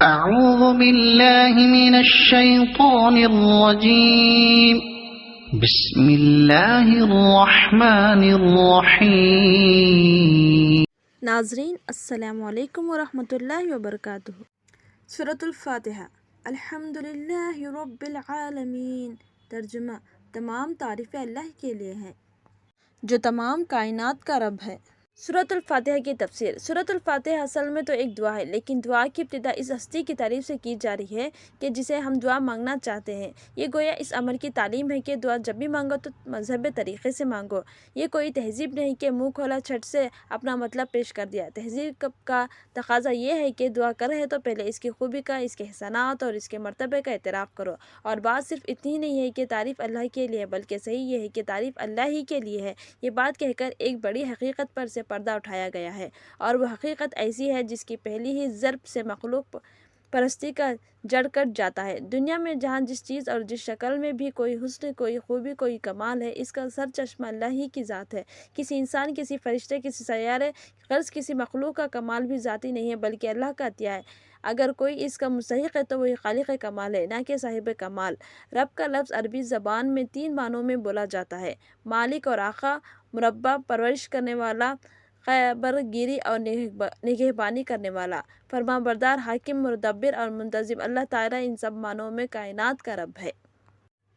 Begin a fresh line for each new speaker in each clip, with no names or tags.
أعوذ بالله من الشيطان الرجيم بسم الله الرحمن الرحيم
ناظرین السلام علیکم ورحمۃ اللہ وبرکاتہ۔ سورۃ الفاتحہ۔ الحمدللہ رب العالمین۔ ترجمہ: تمام تعریفیں اللہ کے لیے ہیں جو تمام کائنات کا رب ہے۔ سورۃ الفاتحہ کی تفسیر۔ سورۃ الفاتحہ اصل میں تو ایک دعا ہے، لیکن دعا کی ابتدا اس ہستی کی تعریف سے کی جا رہی ہے کہ جسے ہم دعا مانگنا چاہتے ہیں۔ یہ گویا اس امر کی تعلیم ہے کہ دعا جب بھی مانگو تو مذہبی طریقے سے مانگو۔ یہ کوئی تہذیب نہیں کہ منہ کھولا چھٹ سے اپنا مطلب پیش کر دیا۔ تہذیب کا تقاضا یہ ہے کہ دعا کر رہے تو پہلے اس کی خوبی کا، اس کے احسانات اور اس کے مرتبے کا اعتراف کرو۔ اور بات صرف اتنی نہیں ہے کہ تعریف اللہ کے لیے، بلکہ صحیح یہ ہے کہ تعریف اللہ ہی کے لیے ہے۔ یہ بات کہہ کر ایک بڑی حقیقت پر سے پردہ اٹھایا گیا ہے، اور وہ حقیقت ایسی ہے جس کی پہلی ہی ضرب سے مخلوق پرستی کا جڑ کٹ جاتا ہے۔ دنیا میں جہاں جس چیز اور جس شکل میں بھی کوئی حسن، کوئی خوبی، کوئی کمال ہے، اس کا سر چشمہ اللہ ہی کی ذات ہے۔ کسی انسان، کسی فرشتے، کسی سیارے، غرض کسی مخلوق کا کمال بھی ذاتی نہیں ہے بلکہ اللہ کا عطیہ ہے۔ اگر کوئی اس کا مستحق ہے تو وہی خالق کمال ہے، نہ کہ صاحب کمال۔ رب کا لفظ عربی زبان میں 3 معنوں میں بولا جاتا ہے: مالک اور آقا، مربع، پرورش کرنے والا، خبر گیری اور نگہبانی کرنے والا، فرمانبردار، حاکم، مدبر اور منتظم۔ اللہ تعالیٰ ان سب معنوں میں کائنات کا رب ہے۔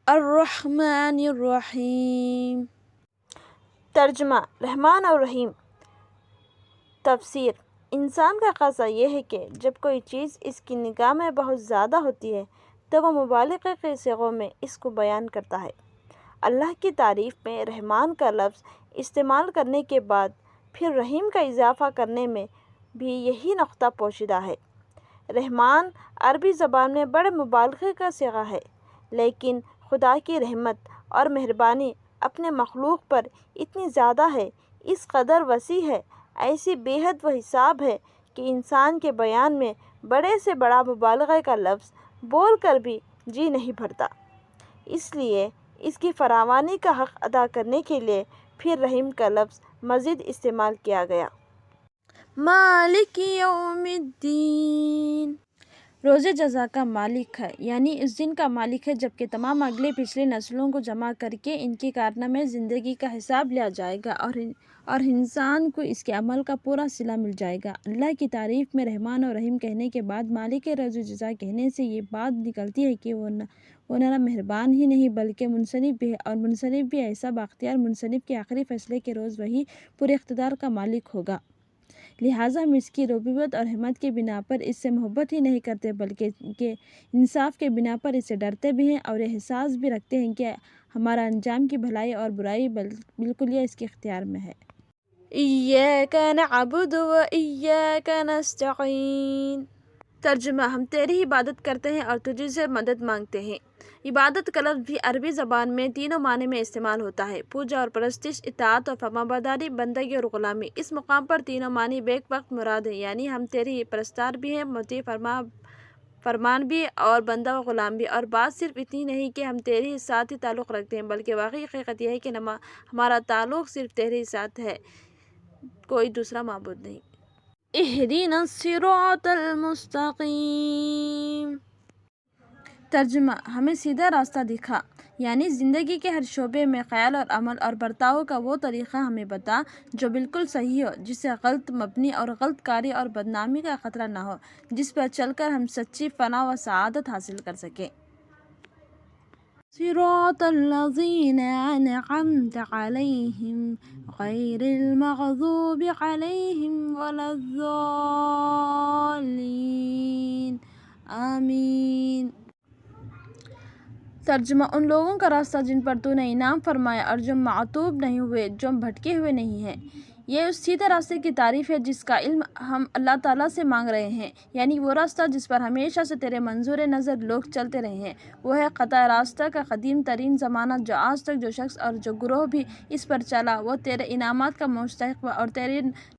الرحمن الرحیم۔ ترجمہ: رحمان اور رحیم۔ تفسیر: انسان کا خاصہ یہ ہے کہ جب کوئی چیز اس کی نگاہ میں بہت زیادہ ہوتی ہے تو وہ مبالغے کے صیغوں میں اس کو بیان کرتا ہے۔ اللہ کی تعریف میں رحمان کا لفظ استعمال کرنے کے بعد پھر رحیم کا اضافہ کرنے میں بھی یہی نقطہ پوشیدہ ہے۔ رحمان عربی زبان میں بڑے مبالغے کا صیغہ ہے، لیکن خدا کی رحمت اور مہربانی اپنے مخلوق پر اتنی زیادہ ہے، اس قدر وسیع ہے، ایسی بے حد و حساب ہے کہ انسان کے بیان میں بڑے سے بڑا مبالغے کا لفظ بول کر بھی جی نہیں بھرتا۔ اس لیے اس کی فراوانی کا حق ادا کرنے کے لیے پھر رحیم کا لفظ مزید استعمال کیا گیا۔ مالک یوم الدین۔ روز جزا کا مالک ہے، یعنی اس دن کا مالک ہے جبکہ تمام اگلے پچھلے نسلوں کو جمع کر کے ان کے کارنامے زندگی کا حساب لیا جائے گا اور انسان کو اس کے عمل کا پورا صلہ مل جائے گا۔ اللہ کی تعریف میں رحمان اور رحیم کہنے کے بعد مالک روز جزا کہنے سے یہ بات نکلتی ہے کہ وہ نہ مہربان ہی نہیں بلکہ منصف بھی ہے، اور منصف بھی ایسا بااختیار منصف کے آخری فیصلے کے روز وہی پورے اقتدار کا مالک ہوگا۔ لہٰذا ہم اس کی ربوبیت اور رحمت کے بنا پر اس سے محبت ہی نہیں کرتے بلکہ انصاف کے بنا پر اس سے ڈرتے بھی ہیں اور یہ احساس بھی رکھتے ہیں کہ ہمارا انجام کی بھلائی اور برائی بالکلیہ اس کے اختیار میں ہے۔ ایاک نعبد و ایاک نستعین۔ ترجمہ: ہم تیری عبادت کرتے ہیں اور تجھ سے مدد مانگتے ہیں۔ عبادت کا لفظ بھی عربی زبان میں تینوں معنی میں استعمال ہوتا ہے: پوجا اور پرستش، اطاعت اور فرمانبرداری، بندگی اور غلامی۔ اس مقام پر تینوں معنی بیک وقت مراد ہیں، یعنی ہم تیری پرستار بھی ہیں، مطیع فرمان بھی اور بندہ و غلام بھی۔ اور بات صرف اتنی نہیں کہ ہم تیرے ہی ساتھ ہی تعلق رکھتے ہیں بلکہ واقعی حقیقت یہ ہے کہ ہمارا تعلق صرف تیرے ہی ساتھ ہے، کوئی دوسرا معبود نہیں۔ اہدنا الصراط المستقیم۔ ترجمہ: ہمیں سیدھا راستہ دکھا، یعنی زندگی کے ہر شعبے میں خیال اور عمل اور برتاؤ کا وہ طریقہ ہمیں بتا جو بالکل صحیح ہو، جس سے غلط مبنی اور غلط کاری اور بدنامی کا خطرہ نہ ہو، جس پر چل کر ہم سچی فلاح و سعادت حاصل کر سکیں۔ صراط الذین انعمت علیہم غیر المغضوب علیہم ولا الضالین آمین۔ ترجمہ: ان لوگوں کا راستہ جن پر تو نے انعام فرمایا اور جو معتوب نہیں ہوئے، جو بھٹکے ہوئے نہیں ہیں۔ یہ اس سیدھے راستے کی تعریف ہے جس کا علم ہم اللہ تعالیٰ سے مانگ رہے ہیں، یعنی وہ راستہ جس پر ہمیشہ سے تیرے منظور نظر لوگ چلتے رہے ہیں۔ وہ ہے قطع راستہ کا قدیم ترین زمانہ جو آج تک جو شخص اور جو گروہ بھی اس پر چلا وہ تیرے انعامات کا مستحق ہوا اور تیرے